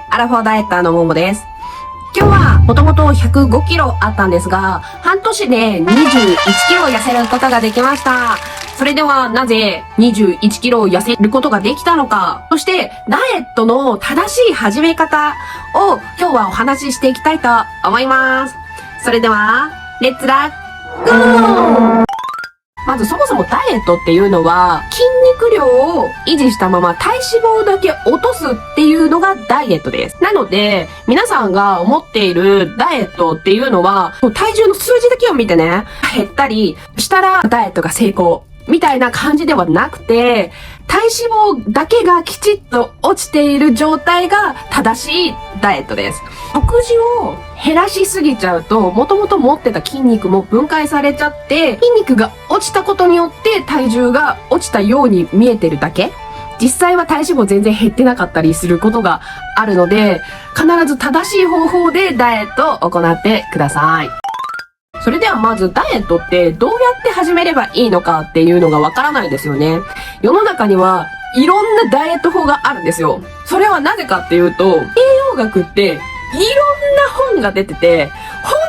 アラフォーダイエッターのももです。今日はもともと105キロあったんですが、半年で21キロ痩せることができました。それではなぜ21キロ痩せることができたのか、そしてダイエットの正しい始め方を今日はお話ししていきたいと思います。それでは、レッツラゴー！まずそもそもダイエットっていうのは筋肉量を維持したまま体脂肪だけ落とすっていうのがダイエットです。なので皆さんが思っているダイエットっていうのは体重の数字だけを見てね、減ったりしたらダイエットが成功みたいな感じではなくて、体脂肪だけがきちっと落ちている状態が正しいダイエットです。食事を減らしすぎちゃうと、もともと持ってた筋肉も分解されちゃって、筋肉が落ちたことによって体重が落ちたように見えてるだけ。実際は体脂肪全然減ってなかったりすることがあるので、必ず正しい方法でダイエットを行ってください。それではまずダイエットってどうやって始めればいいのかっていうのがわからないですよね。世の中にはいろんなダイエット法があるんですよ。それはなぜかっていうと、栄養学っていろんな本が出てて、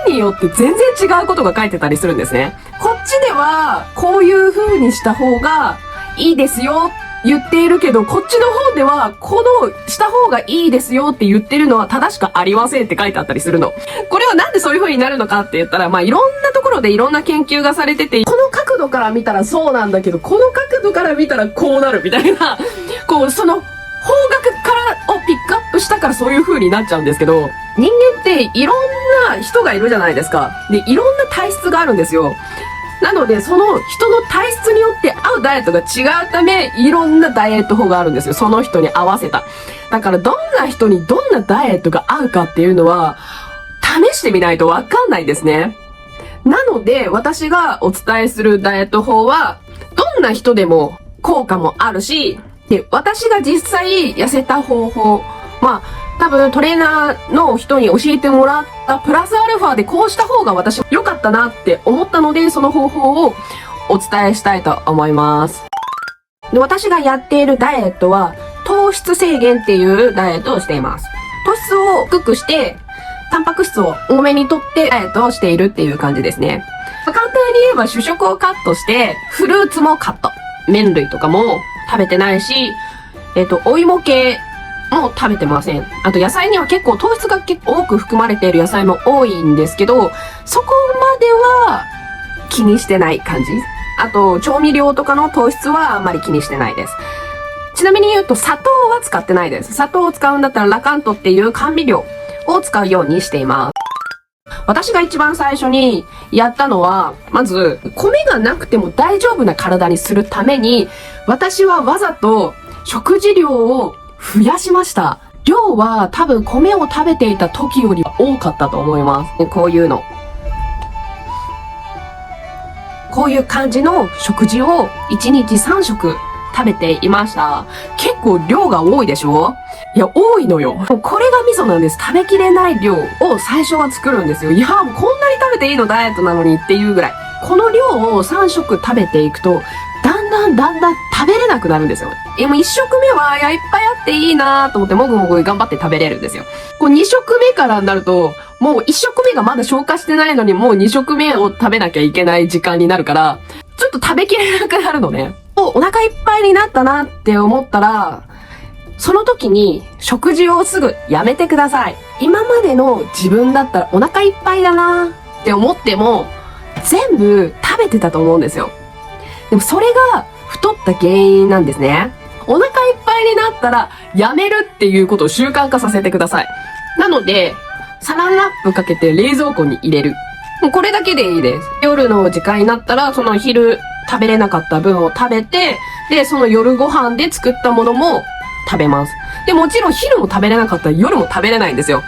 本によって全然違うことが書いてたりするんですね。こっちではこういう風にした方がいいですよ言っているけど、こっちの本ではこのした方がいいですよって言ってるのは正しくありませんって書いてあったりするの。これはなんでそういう風になるのかって言ったら、いろんなところでいろんな研究がされてて、この角度から見たらそうなんだけど、この角度から見たらこうなるみたいな、その方角からをピックアップしたからそういう風になっちゃうんですけど、人間っていろんな人がいるじゃないですか。で、いろんな体質があるんですよ。なので、その人の体質によって合うダイエットが違うため、いろんなダイエット法があるんですよ。その人に合わせた。だから、どんな人にどんなダイエットが合うかっていうのは、試してみないとわかんないですね。なので、私がお伝えするダイエット法は、どんな人でも効果もあるし、で、私が実際痩せた方法、多分トレーナーの人に教えてもらったプラスアルファでこうした方が私良かったなって思ったので、その方法をお伝えしたいと思います。で、私がやっているダイエットは糖質制限っていうダイエットをしています。糖質を低くしてタンパク質を多めにとってダイエットをしているっていう感じですね。簡単に言えば主食をカットしてフルーツもカット。麺類とかも食べてないし、お芋系も食べてません。あと野菜には結構糖質が結構多く含まれている野菜も多いんですけど、そこまでは気にしてない感じ。あと調味料とかの糖質はあんまり気にしてないです。ちなみに言うと砂糖は使ってないです。砂糖を使うんだったらラカントっていう甘味料を使うようにしています。私が一番最初にやったのは、まず米がなくても大丈夫な体にするために、私はわざと食事量を増やしました。量は多分米を食べていた時よりは多かったと思います。こういう感じの食事を1日3食食べていました。結構量が多いでしょ？いや、多いのよ。これがミソなんです。食べきれない量を最初は作るんですよ。いや、もうこんなに食べていいのダイエットなのにっていうぐらい。この量を3食食べていくと、だんだん食べれなくなるんですよ。もう1食目は、いっぱいあっていいなと思って、もぐもぐ頑張って食べれるんですよ。2食目からになると、もう1食目がまだ消化してないのに、もう2食目を食べなきゃいけない時間になるから、ちょっと食べきれなくなるのね。お腹いっぱいになったなって思ったら、その時に食事をすぐやめてください。今までの自分だったらお腹いっぱいだなって思っても、全部食べてたと思うんですよ。でもそれが太った原因なんですね。お腹いっぱいになったらやめるっていうことを習慣化させてください。なので、サランラップかけて冷蔵庫に入れる。もうこれだけでいいです。夜の時間になったら、その昼食べれなかった分を食べて、で、その夜ご飯で作ったものも食べます。で、もちろん昼も食べれなかったら夜も食べれないんですよ。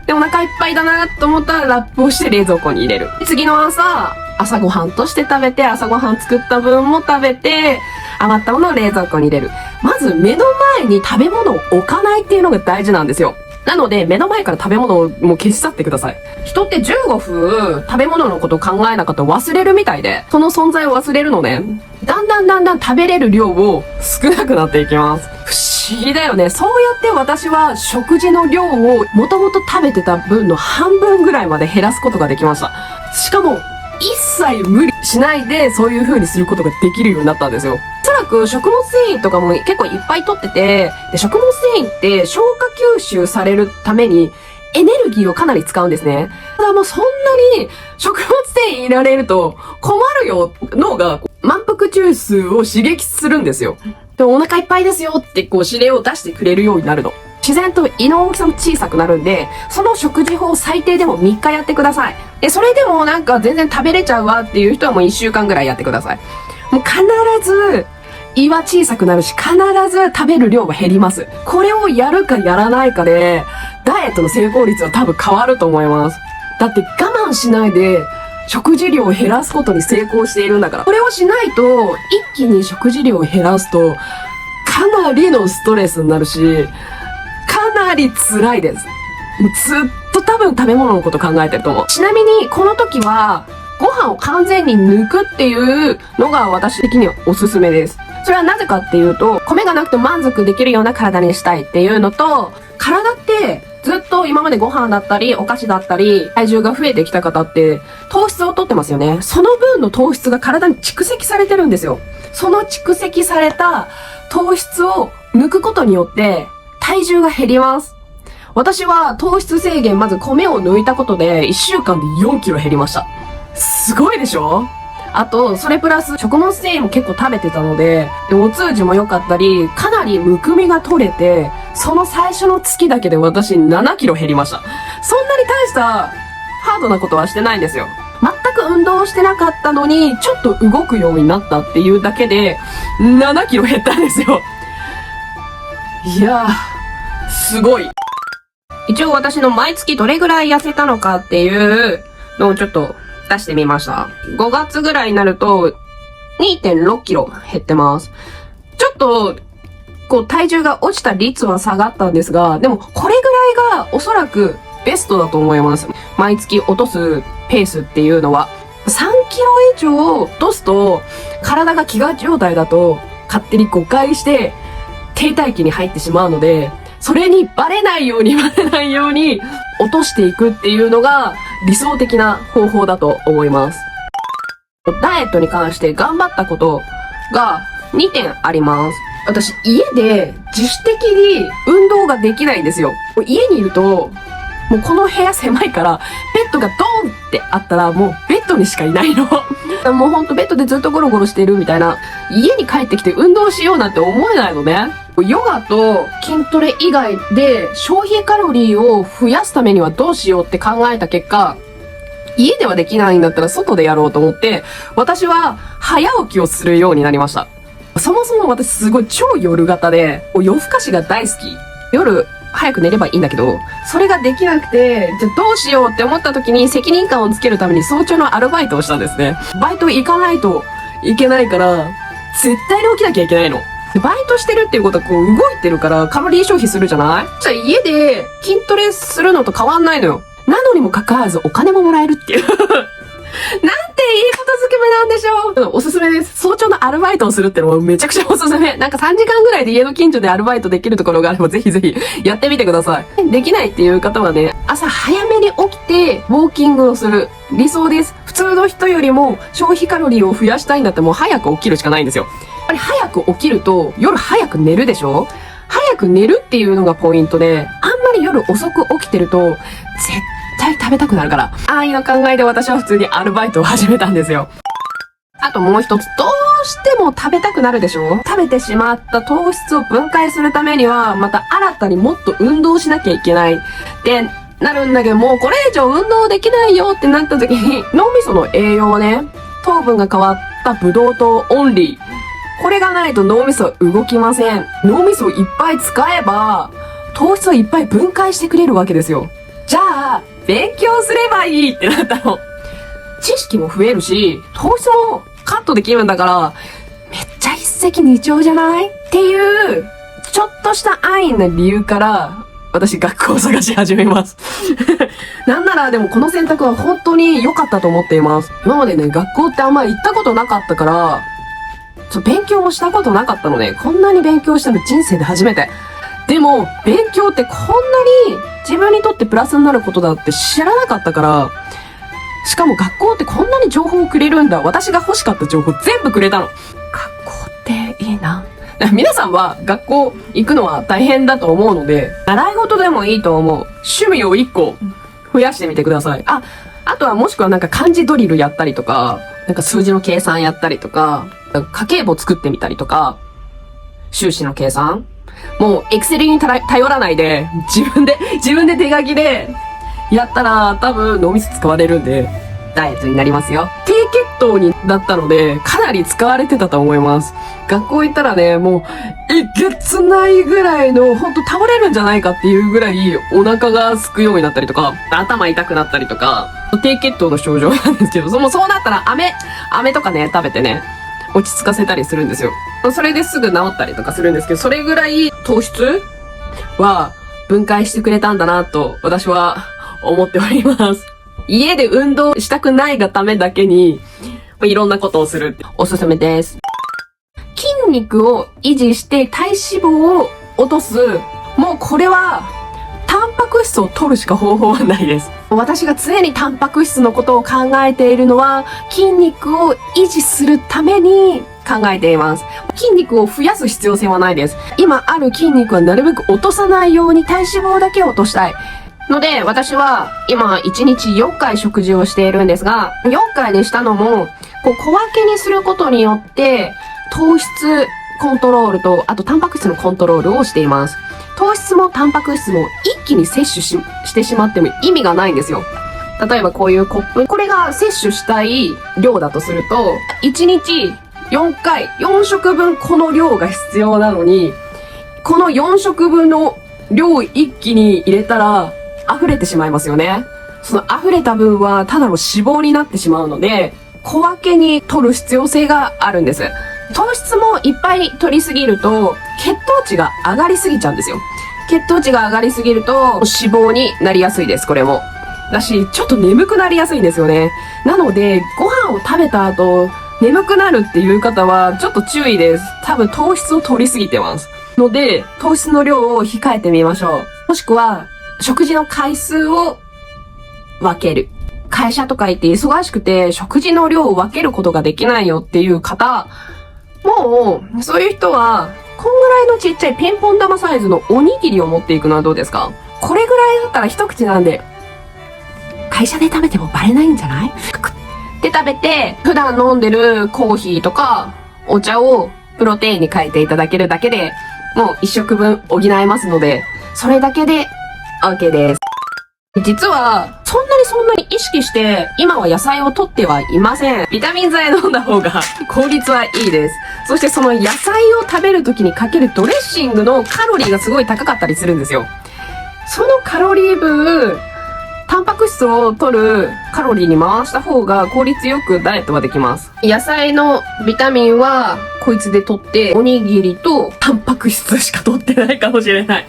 で、お腹いっぱいだなと思ったらラップをして冷蔵庫に入れる。次の朝ごはんとして食べて、朝ごはん作った分も食べて、余ったものを冷蔵庫に入れる。まず目の前に食べ物を置かないっていうのが大事なんですよ。なので、目の前から食べ物をもう消し去ってください。人って15分食べ物のことを考えなかったら忘れるみたいで、その存在を忘れるので、だんだん食べれる量を少なくなっていきます。不思議だよね。そうやって私は食事の量をもともと食べてた分の半分ぐらいまで減らすことができました。しかも、一切無理しないでそういう風にすることができるようになったんですよ。おそらく食物繊維とかも結構いっぱい取ってて、で食物繊維って消化吸収されるためにエネルギーをかなり使うんですね。ただもうそんなに食物繊維いられると困るよ。脳が満腹中枢を刺激するんですよ。でお腹いっぱいですよって指令を出してくれるようになるの。自然と胃の大きさも小さくなるんで、その食事法を最低でも3日やってください。で、それでもなんか全然食べれちゃうわっていう人はもう1週間ぐらいやってください。もう必ず胃は小さくなるし、必ず食べる量が減ります。これをやるかやらないかで、ダイエットの成功率は多分変わると思います。だって我慢しないで、食事量を減らすことに成功しているんだから。これをしないと、一気に食事量を減らすと、かなりのストレスになるし、かなり辛いです。ずっと多分食べ物のこと考えてると思う。ちなみに、この時は、ご飯を完全に抜くっていうのが私的にはおすすめです。それはなぜかっていうと、米がなくても満足できるような体にしたいっていうのと、体ってずっと今までご飯だったり、お菓子だったり、体重が増えてきた方って、糖質を取ってますよね。その分の糖質が体に蓄積されてるんですよ。その蓄積された糖質を抜くことによって、体重が減ります。私は糖質制限、まず米を抜いたことで1週間で4キロ減りました。すごいでしょ？あと、それプラス食物繊維も結構食べてたので、お通じも良かったり、かなりむくみが取れて、その最初の月だけで私7キロ減りました。そんなに大したハードなことはしてないんですよ。全く運動してなかったのに、ちょっと動くようになったっていうだけで、7キロ減ったんですよ。いやー、すごい。一応私の毎月どれぐらい痩せたのかっていうのをちょっと出してみました。5月ぐらいになると 2.6 キロ減ってます。ちょっと体重が落ちた率は下がったんですが、でもこれぐらいがおそらくベストだと思います。毎月落とすペースっていうのは。3キロ以上落とすと体が飢餓状態だと勝手に誤解して停滞期に入ってしまうので、それにバレないように落としていくっていうのが理想的な方法だと思います。ダイエットに関して頑張ったことが2点あります。私家で自主的に運動ができないんですよ。家にいるともうこの部屋狭いからベッドがドーンってあったらもうベッドにしかいないの。もうほんとベッドでずっとゴロゴロしてるみたいな。家に帰ってきて運動しようなんて思えないのね。ヨガと筋トレ以外で消費カロリーを増やすためにはどうしようって考えた結果、家ではできないんだったら外でやろうと思って、私は早起きをするようになりました。そもそも私すごい超夜型で、夜更かしが大好き。夜早く寝ればいいんだけど、それができなくて、じゃあどうしようって思った時に責任感をつけるために早朝のアルバイトをしたんですね。バイト行かないといけないから、絶対に起きなきゃいけないの。バイトしてるっていうことは動いてるからカロリー消費するじゃない？じゃあ家で筋トレするのと変わんないのよ。なのにもかかわらずお金ももらえるっていう。なんていいことづけ目なんでしょう。おすすめです。早朝のアルバイトをするってのもめちゃくちゃおすすめ。なんか3時間ぐらいで家の近所でアルバイトできるところがあればぜひぜひやってみてください。できないっていう方はね、朝早めに起きてウォーキングをする。理想です。普通の人よりも消費カロリーを増やしたいんだったらもう早く起きるしかないんですよ。やっぱり早く起きると夜早く寝るでしょ？早く寝るっていうのがポイントで、あんまり夜遅く起きてると絶対食べたくなるから。安易な考えで私は普通にアルバイトを始めたんですよ。あともう一つ、どうしても食べたくなるでしょ？食べてしまった糖質を分解するためには、また新たにもっと運動しなきゃいけないってなるんだけど、もうこれ以上運動できないよってなった時に、脳みその栄養はね、糖分が変わったブドウ糖オンリー。これがないと脳みそは動きません。脳みそをいっぱい使えば、糖質をいっぱい分解してくれるわけですよ。じゃあ、勉強すればいいってなったの。知識も増えるし、糖質もカットできるんだから、めっちゃ一石二鳥じゃないっていう、ちょっとした安易な理由から、私学校を探し始めます。なんならでもこの選択は本当に良かったと思っています。今までね、学校ってあんまり行ったことなかったから、勉強もしたことなかったので、こんなに勉強したの人生で初めて。でも、勉強ってこんなに自分にとってプラスになることだって知らなかったから、しかも学校ってこんなに情報をくれるんだ。私が欲しかった情報全部くれたの。学校っていいな。皆さんは学校行くのは大変だと思うので、習い事でもいいと思う。趣味を1個増やしてみてください。あとはもしくはなんか漢字ドリルやったりとか、なんか数字の計算やったりとか、家計簿作ってみたりとか、収支の計算もうエクセルに頼らないで、自分で手書きでやったら多分脳みそ使われるんで、ダイエットになりますよ。低血糖になったので、かなり使われてたと思います。学校行ったらね、もう、えげつないぐらいの、ほんと倒れるんじゃないかっていうぐらいお腹が空くようになったりとか、頭痛くなったりとか、低血糖の症状なんですけど、そうなったら飴とかね、食べてね、落ち着かせたりするんですよ。それですぐ治ったりとかするんですけど、それぐらい糖質は分解してくれたんだなと、私は思っております。家で運動したくないがためだけに、いろんなことをする。おすすめです。筋肉を維持して体脂肪を落とす。もうこれは、タンパク質を取るしか方法はないです。私が常にタンパク質のことを考えているのは、筋肉を維持するために考えています。筋肉を増やす必要性はないです。今ある筋肉はなるべく落とさないように体脂肪だけ落としたい。ので、私は今1日4回食事をしているんですが、4回にしたのも、小分けにすることによって、糖質コントロールと、あとタンパク質のコントロールをしています。糖質もタンパク質も一気に摂取してしまっても意味がないんですよ。例えばこういうコップ、これが摂取したい量だとすると、1日4回、4食分この量が必要なのに、この4食分の量を一気に入れたら、溢れてしまいますよね。その溢れた分はただの脂肪になってしまうので、小分けに取る必要性があるんです。糖質もいっぱい取りすぎると、血糖値が上がりすぎちゃうんですよ。血糖値が上がりすぎると、脂肪になりやすいです、これも。だし、ちょっと眠くなりやすいんですよね。なので、ご飯を食べた後、眠くなるっていう方は、ちょっと注意です。多分糖質を取りすぎてます。ので、糖質の量を控えてみましょう。もしくは、食事の回数を分ける。会社とか行って忙しくて食事の量を分けることができないよっていう方、もうそういう人はこんぐらいのちっちゃいピンポン玉サイズのおにぎりを持っていくのはどうですか？これぐらいだったら一口なんで会社で食べてもバレないんじゃない？で食べて普段飲んでるコーヒーとかお茶をプロテインに変えていただけるだけでもう一食分補えますので、それだけでOK です。実は、そんなに意識して、今は野菜を取ってはいません。ビタミン剤飲んだ方が効率はいいです。そしてその野菜を食べる時にかけるドレッシングのカロリーがすごい高かったりするんですよ。そのカロリー分、タンパク質を取るカロリーに回した方が効率よくダイエットはできます。野菜のビタミンはこいつで取って、おにぎりとタンパク質しか取ってないかもしれない。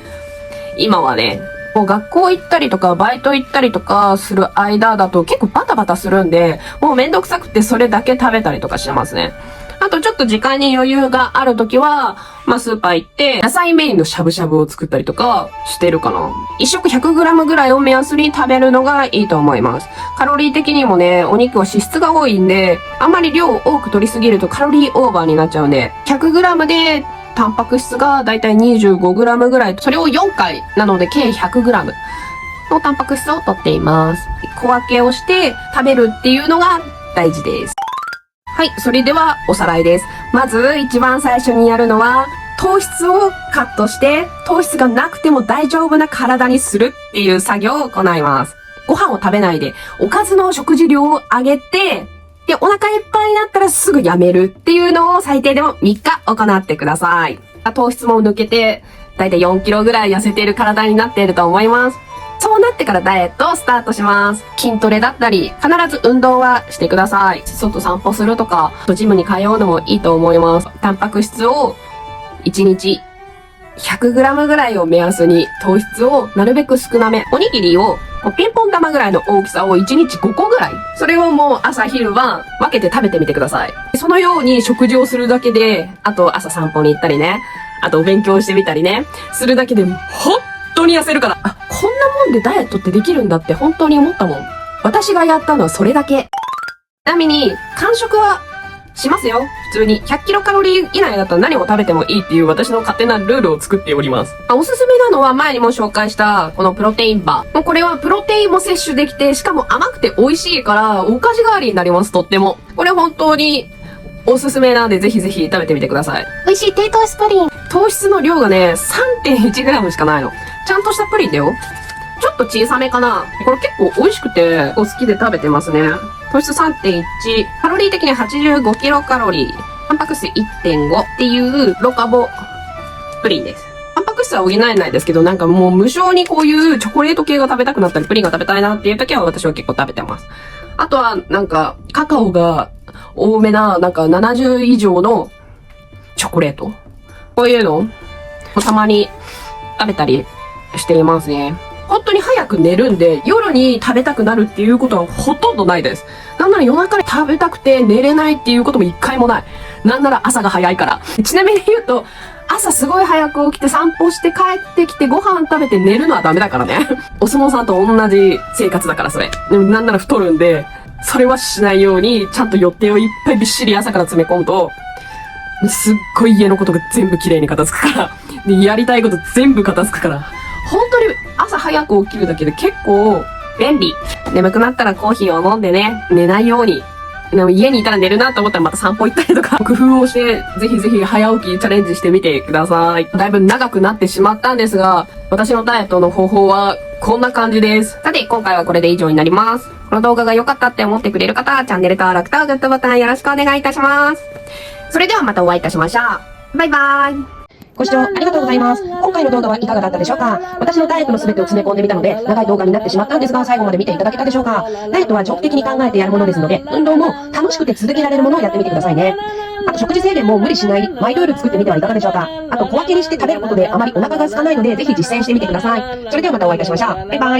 今はね、もう学校行ったりとかバイト行ったりとかする間だと結構バタバタするんで、もうめんどくさくてそれだけ食べたりとかしてますね。あとちょっと時間に余裕があるときは、スーパー行って野菜メインのしゃぶしゃぶを作ったりとかしてるかな。一食 100g ぐらいを目安に食べるのがいいと思います。カロリー的にもね、お肉は脂質が多いんで、あんまり量を多く取りすぎるとカロリーオーバーになっちゃうんで、100g でタンパク質がだいたい 25g ぐらい、それを4回なので計 100g のタンパク質を取っています。小分けをして食べるっていうのが大事です。はい、それではおさらいです。まず一番最初にやるのは糖質をカットして糖質がなくても大丈夫な体にするっていう作業を行います。ご飯を食べないでおかずの食事量を上げて、で、お腹いっぱいになったらすぐやめるっていうのを最低でも3日行ってください。糖質も抜けて、だいたい4キロぐらい痩せている体になっていると思います。そうなってからダイエットをスタートします。筋トレだったり、必ず運動はしてください。外散歩するとか、ジムに通うのもいいと思います。タンパク質を1日 100g ぐらいを目安に糖質をなるべく少なめ。おにぎりをピンポン玉ぐらいの大きさを1日5個ぐらい。それをもう朝昼晩分けて食べてみてください。そのように食事をするだけで、あと朝散歩に行ったりね、あとお勉強してみたりね、するだけで本当に痩せるから。あ、こんなもんでダイエットってできるんだって本当に思ったもん。私がやったのはそれだけ。ちなみに、間食はしますよ。普通に。100キロカロリー以内だったら何を食べてもいいっていう私の勝手なルールを作っております。おすすめなのは前にも紹介したこのプロテインバー。もうこれはプロテインも摂取できて、しかも甘くて美味しいからお菓子代わりになります、とっても。これ本当におすすめなんでぜひぜひ食べてみてください。美味しい低糖質プリン。糖質の量がね、3.1g しかないの。ちゃんとしたプリンだよ。ちょっと小さめかな。これ結構美味しくて、好きで食べてますね。糖質 3.1、カロリー的に85キロカロリー、タンパク質 1.5 っていうロカボプリンです。タンパク質は補えないですけど、なんかもう無性にこういうチョコレート系が食べたくなったり、プリンが食べたいなっていう時は私は結構食べてます。あとはなんかカカオが多めな、なんか70以上のチョコレート。こういうのをたまに食べたりしていますね。本当に早く寝るんで、夜に食べたくなるっていうことはほとんどないです。なんなら夜中に食べたくて寝れないっていうことも一回もない。なんなら朝が早いから。ちなみに言うと、朝すごい早く起きて散歩して帰ってきてご飯食べて寝るのはダメだからね。お相撲さんと同じ生活だからそれ。でもなんなら太るんで、それはしないように、ちゃんと予定をいっぱいびっしり朝から詰め込むと、すっごい家のことが全部綺麗に片付くから。で、やりたいこと全部片付くから。本当に朝早く起きるだけで結構便利。眠くなったらコーヒーを飲んでね、寝ないように。でも家にいたら寝るなと思ったらまた散歩行ったりとか、工夫をして、ぜひぜひ早起きチャレンジしてみてください。だいぶ長くなってしまったんですが、私のダイエットの方法はこんな感じです。さて、今回はこれで以上になります。この動画が良かったって思ってくれる方は、チャンネル登録とグッドボタンよろしくお願いいたします。それではまたお会いいたしましょう。バイバーイ。ご視聴ありがとうございます。今回の動画はいかがだったでしょうか？私のダイエットの全てを詰め込んでみたので、長い動画になってしまったんですが、最後まで見ていただけたでしょうか？ダイエットは長期的に考えてやるものですので、運動も楽しくて続けられるものをやってみてくださいね。あと食事制限も無理しないマイルール作ってみてはいかがでしょうか？あと小分けにして食べることであまりお腹が空かないので、ぜひ実践してみてください。それではまたお会いいたしましょう。バイバイ。